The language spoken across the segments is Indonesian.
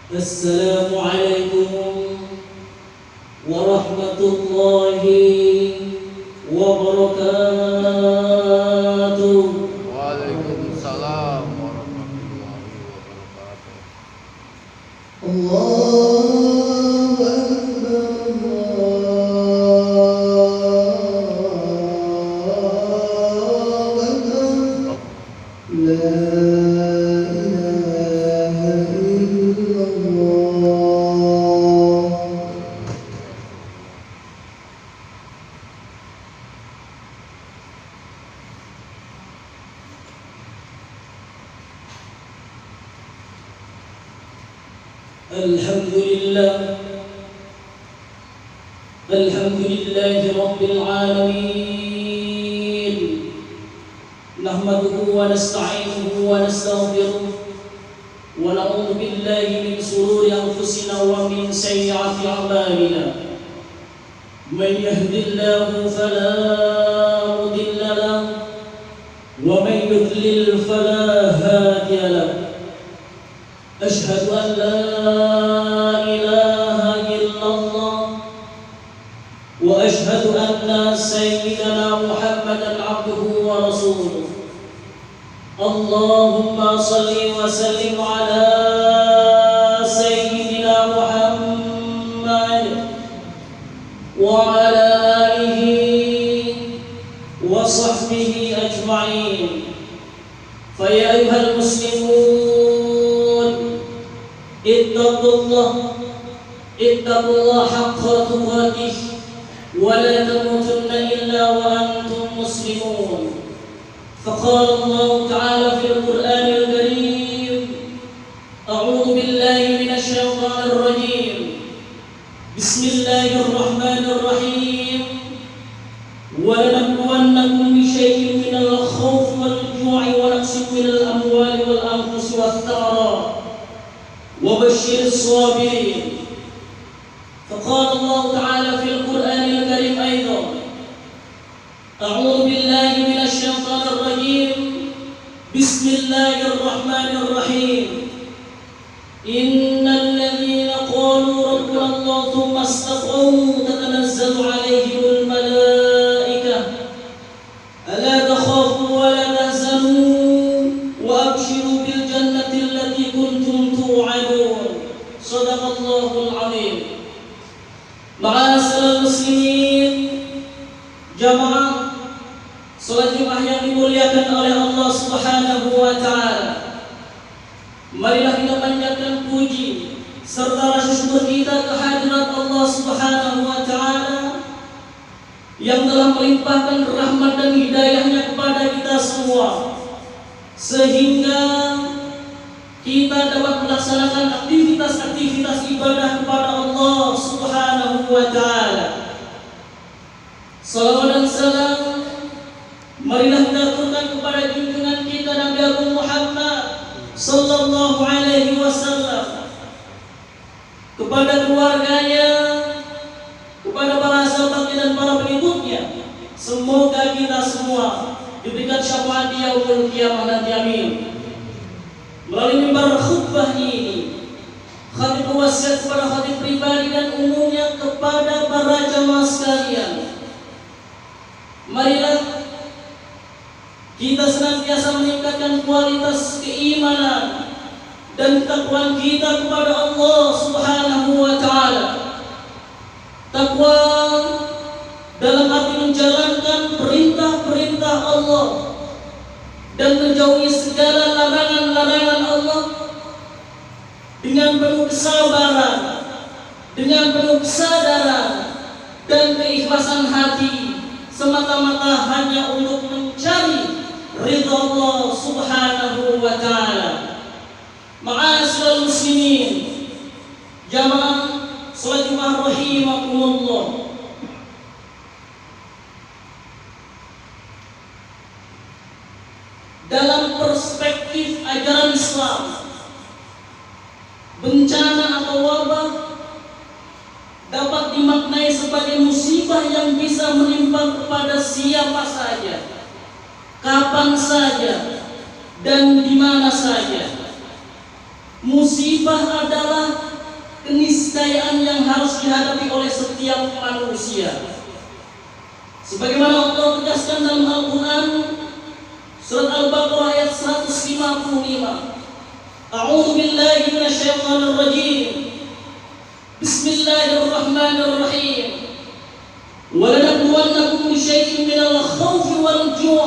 Assalamualaikum warahmatullahi wabarakatuh. Waalaikumsalam warahmatullahi wabarakatuh. Allahu Akbar, Allahu Akbar. La ilaha illallah. Alhamdulillahi Rabbil Alamin. Nahmaduhu wa nasta'inuhu wa nastaghfiruh wa na'udzu billahi min shururi anfusina wa min sayyiati a'malina. Man yahdihillahu fala mudilla lahu wa man yudlil fala hadiya lahu. Ashhadu an la ilaha illallah wa ashhadu anna sayyidana Muhammadan abduhu wa rasuluh. Allahumma salli wa sallim ala sayyidina Muhammad wa ala alihi wa sahbihi ajma'in. Fa ya ayyuhal muslimun, ittaqullah haqqa tuqatih wa la tamutunna illa wa antum muslimun. فقال الله تعالى في القرآن الكريم: أعوذ بالله من الشيطان الرجيم، بسم الله الرحمن الرحيم. ولنبلونكم بشيء من الخوف والجوع ونقص من الأموال والأنفس والثمرات وبشر الصابرين. فقال الله تعالى في القرآن الكريم أيضا: أعوذ بالله من الشيطان الرجيم، بسم الله الرحمن الرحيم. إن الذين قالوا ربنا الله ثم استقاموا تتنزل عليهم الملائكة ألا تخافوا ولا تحزنوا وأبشروا بالجنة التي كنتم توعدون. صدق الله العظيم. Ma'asyiral muslimin, jamaah salat Jumat yang dimuliakan oleh Allah Subhanahu wa taala. Marilah kita panjatkan puji serta rasa syukur kita kehadirat Allah Subhanahu wa taala yang telah melimpahkan rahmat dan hidayahnya kepada kita semua, sehingga kita dapat melaksanakan aktivitas-aktivitas ibadah kepada Allah Subhanahu wa taala. Salawat dan salam marilah kita aturkan kepada junjungan kita Nabi Agung Muhammad sallallahu alaihi wasallam, kepada keluarganya, kepada para sahabatnya dan para pengikutnya. Semoga kita semua diberikan syafaat di yaumul qiyamah nanti, amin. Melalui mimbar khutbah ini, khatib wasiat kepada khatib pribadi dan umumnya kepada para jamaah sekalian. Marilah kita senantiasa meningkatkan kualitas keimanan dan ketakwaan kita kepada Allah Subhanahu wa taala. Takwa dalam arti menjalankan perintah-perintah Allah dan menjauhi segala larangan-larangan Allah dengan penuh kesabaran, dengan penuh kesadaran dan keikhlasan hati, semata-mata hanya untuk mencari ridha Allah Subhanahu wa taala. Ma'asyiral muslimin, jamaah salat Jumat rahimakumullah. Dalam perspektif ajaran Islam, bencana atau wabah dapat dimaknai sebagai musibah yang bisa menimpa kepada siapa saja, kapan saja, dan di mana saja. musibah adalah keniscayaan yang harus dihadapi oleh setiap manusia. Sebagaimana Allah tegaskan dalam Al-Quran surat Al-Baqarah ayat 155. A'udzu billahi minasyaitonir rajim. Bismillahirrahmanirrahim. Wa lanabluwannakum bisyai'in minal khawfi wal ju'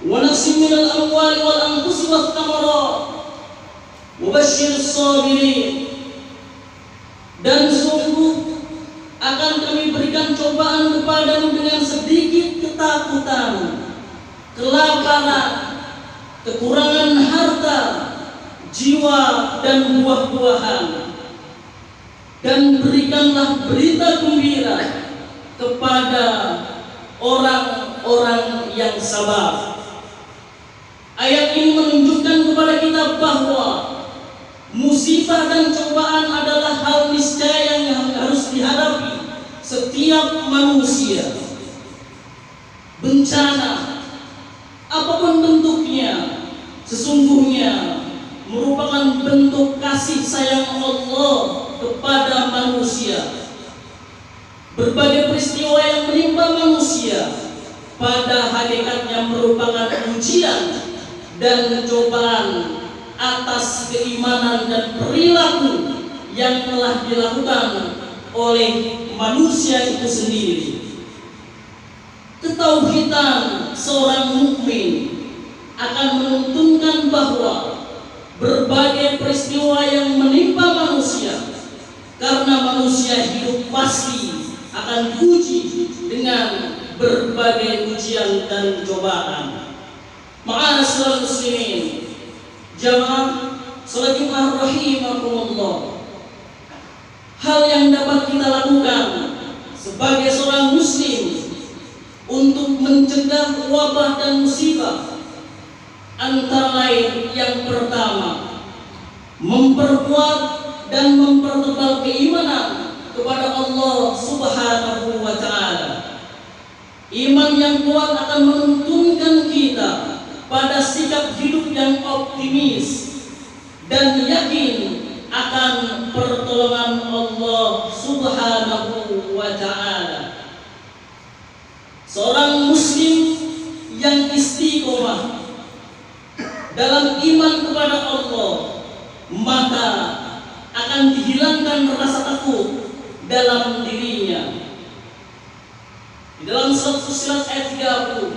wa naqsin minal amwali wal anfusi wath thamarat. Wa basyyiris sabirin. Dan sungguh akan kami berikan cobaan kepadamu dengan sedikit ketakutan, kelaparan, kekurangan harta, jiwa dan buah-buahan. Dan berikanlah berita gembira kepada orang-orang yang sabar. Ayat ini menunjukkan kepada kita bahwa musibah dan cobaan adalah hal niscaya yang harus dihadapi setiap manusia. Bencana, apapun bentuknya, sesungguhnya merupakan bentuk kasih sayang Allah kepada manusia. Berbagai peristiwa yang menimpa manusia pada hakikatnya merupakan ujian dan cobaan atas keimanan dan perilaku yang telah dilakukan oleh manusia itu sendiri. Ketauhidan seorang mukmin akan menuntunkan bahwa berbagai peristiwa yang menimpa manusia, karena manusia hidup pasti akan diuji dengan berbagai ujian dan cobaan. Ma'asyiral muslimin, jamaah salat Jumat rahimakumullah, hal yang dapat kita lakukan sebagai seorang muslim untuk mencegah wabah dan musibah antara lain yang pertama, memperkuat dan mempertebal keimanan kepada Allah Subhanahu wa ta'ala. Iman yang kuat akan menuntunkan kita pada sikap hidup yang optimis dan yakin akan pertolongan Allah Subhanahu wa ta'ala. Seorang muslim yang istiqomah dalam iman kepada Allah, maka akan dihilangkan rasa takut dalam dirinya. Di dalam surat Fussilat ayat 30,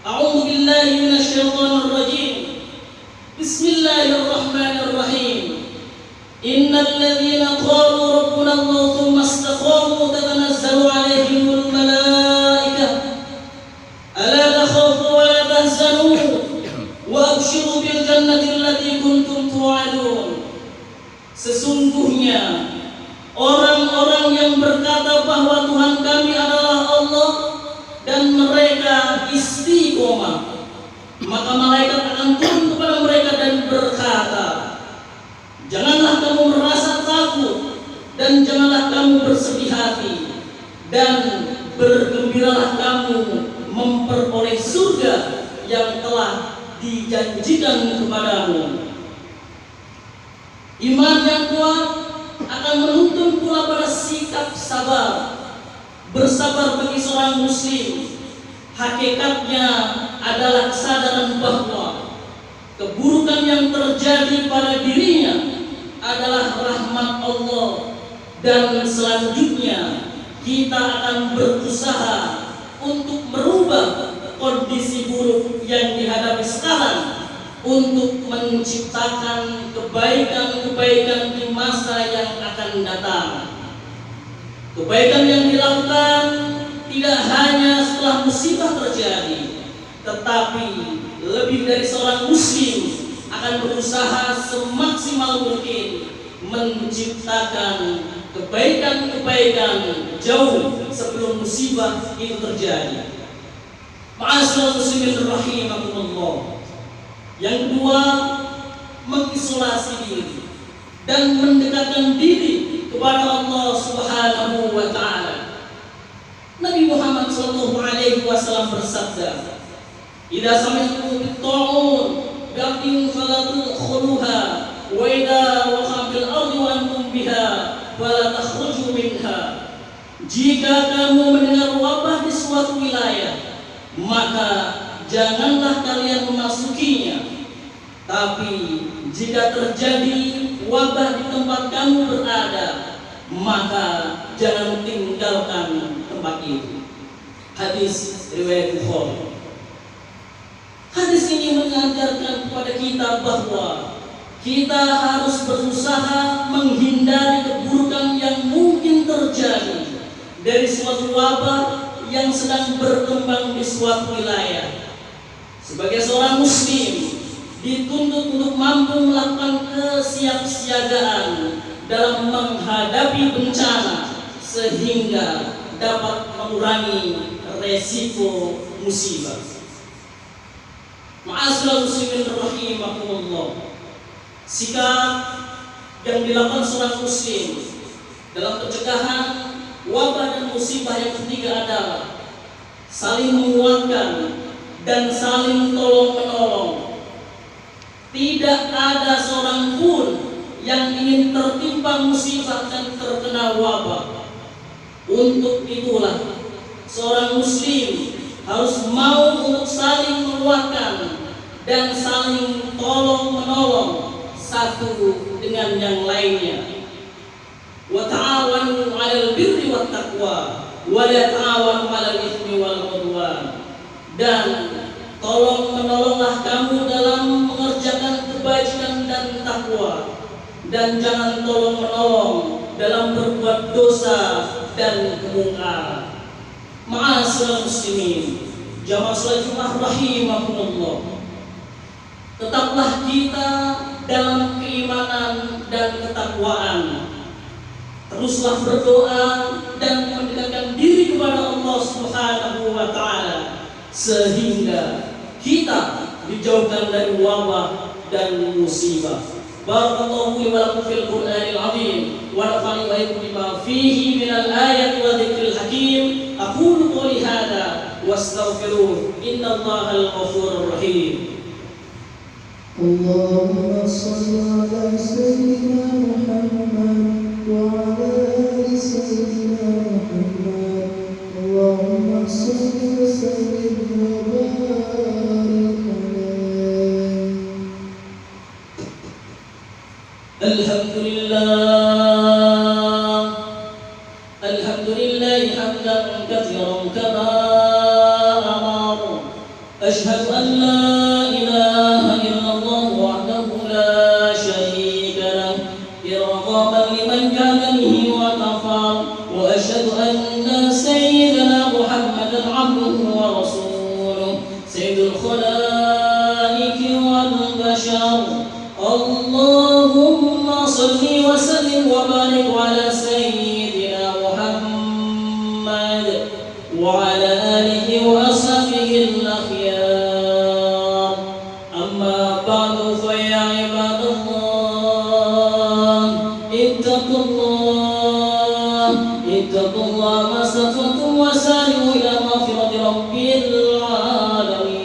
A'udzu billahi minasyaitonir rajim. Bismillahirrahmanirrahim. Innal ladzina qalu rabbuna Allah tsumma istaqamu tatanazzalu 'alaihimul malaikah alla takhafu wa la tahzanu wa abshiru bil jannati allati kuntum tu'adun. Sesungguhnya orang-orang yang berkata bahwa Tuhan kami adalah Allah dan mereka istiqomah, maka malaikat akan turun kepada mereka dan berkata, janganlah kamu merasa takut dan janganlah kamu bersedih hati, dan bergembiralah kamu memperoleh surga yang telah dijanjikan kepadamu. Iman yang kuat akan menuntun pula pada sikap sabar. Bersabar bagi seorang muslim hakikatnya adalah kesadaran bahwa keburukan yang terjadi pada dirinya adalah rahmat Allah, dan selanjutnya kita akan berusaha untuk merubah kondisi buruk yang dihadapi sekarang untuk menciptakan kebaikan-kebaikan di masa yang akan datang. Kebaikan yang dilakukan tidak hanya setelah musibah terjadi, tetapi lebih dari seorang muslim akan berusaha semaksimal mungkin menciptakan kebaikan-kebaikan jauh sebelum musibah itu terjadi. Ma'asyiral muslimin rahimakumullah. Yang kedua, mengisolasi diri dan mendekatkan diri kepada Allah Subhanahu wa ta'ala. Nabi Muhammad sallallahu alaihi wasallam bersabda, "Idza sami'tum bit-ta'un bi'abdin fala tudkhuluha wa in jika kamu mendengar wabah di suatu wilayah, maka janganlah kalian memasukinya. Tapi jika terjadi wabah di tempat kamu berada, maka jangan tinggalkan tempat itu. Hadis riwayat Bukhari. Hadis ini mengajarkan kepada kita bahwa kita harus berusaha menghindari keburukan yang mungkin terjadi dari suatu wabah yang sedang berkembang di suatu wilayah. Sebagai seorang muslim, dituntut untuk mampu melakukan kesiapsiagaan dalam menghadapi bencana sehingga dapat mengurangi resiko musibah. Ma'asyiral muslimin rahimakumullah. Sikap yang dilakukan seorang muslim dalam pencegahan wabah dan musibah yang ketiga adalah saling menguatkan dan saling tolong-menolong. Tidak ada seorang pun yang ingin tertimpa musibah dan terkena wabah. Untuk itulah seorang muslim harus mau untuk saling menguatkan dan saling tolong-menolong satu dengan yang lainnya. Wa ta'awanu 'alal birri wat taqwa wa la ta'awanu 'alal itsmi wal 'udwan. Dan tolong-menolonglah kamu dalam mengerjakan kebajikan dan takwa, dan jangan tolong-menolong dalam berbuat dosa dan kemungkaran. Ma'asyiral muslimin, jamaah salat Jumat rahimakumullah. Tetaplah kita dalam keimanan dan ketakwaan. Teruslah berdoa dan mendekatkan diri kepada Allah Subhanahu wa taala sehingga kita dijauhkan dari wabah dan musibah. Barakallahu li wa lakum fil Qur'anil 'azim wa nafa'ani wa iyyakum bima fihi minal ayati wa dzikril hakim. Aqulu qouli hadza wastaghfiruh innallahal ghafurur rahim. اللهم صل على سيدنا محمد وعلى آل سيدنا محمد. اللهم صل وسلم وبارك عليه. الحمد لله حمدا كثيرا كما أمر. أشهد أن لا إله إلا الله وحده لا شريك له إرغاما لمن كان به وكفر. وأشهد أن سيدنا محمدا عبده ورسوله سيد الخلائق والبشر. اللهم صل وسلم وبارك على سيدنا محمد وعلى آله وأصحابه الأخيار. أما بعد فيا عباد الله اتقوا الله ما استطعتم وسارعوا إلى مغفرة رب العالمين.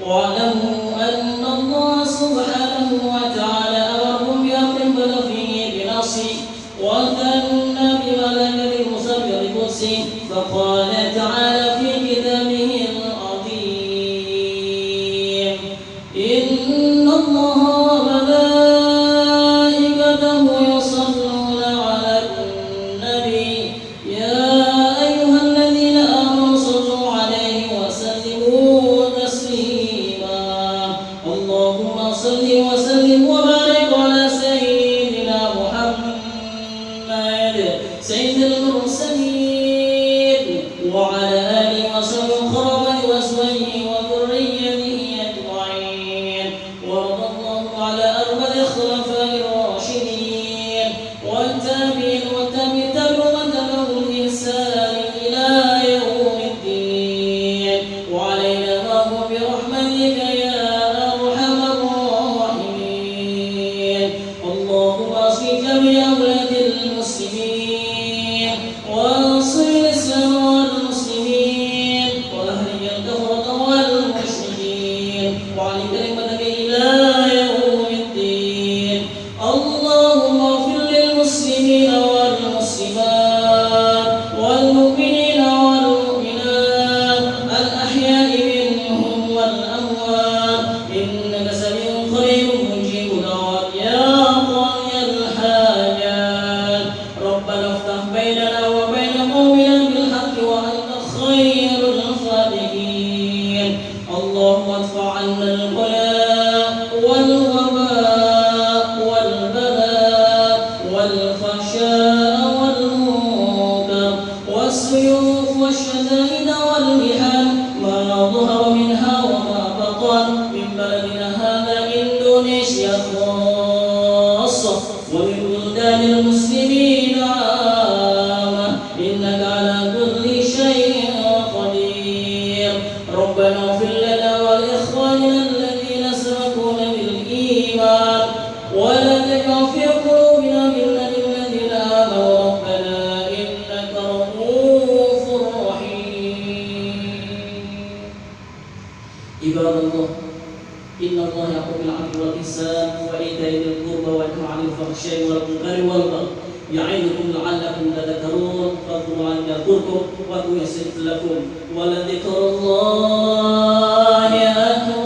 واعلموا أن الله سبحانه وتعالى أمركم بأمر بدأ فيه بنصره وثنى بملائكته المسبح بقدسه. فقال تعالى في كتابه العظيم: إن الله وملائكته يصلون على النبي يا أيها الذين آمنوا صلوا عليه وسلموا تسليما. اللهم صل وسلم وبارك على سيدنا محمد سيد المرسلين وعلى آله وصحبه الكرام وأزواجه وذريته أجمعين. ورضى الله على أربع الخلفاء الراشدين والتابعين والتابعين ومن تبعهم بإحسان إلى يوم الدين. وعلينا معهم برحمتك يا أرحم الراحمين. والوباء والبلاء والفحشاء والمنكر والسيوف والشدائد والمحن ما ظهر منها وما بطن من بلدنا هذا إندونيسيا خاصة ومن بلدان المسلمين عامة إنك على كل شيء قدير ربنا اغفر لنا ولإخواننا الذين سبقونا بالإيمان ولا تجعل في قلوبنا غلا للذين آمنوا ربنا إنك رؤوف رحيم عباد الله إن الله يأمر بالعدل والإحسان وإيتاء ذي القربى وينهى عن الفحشاء والمنكر والبغي يعظكم لعلكم تذكرون فاذكروا الله يذكركم ويغفر لكم ولذكر الله أكبر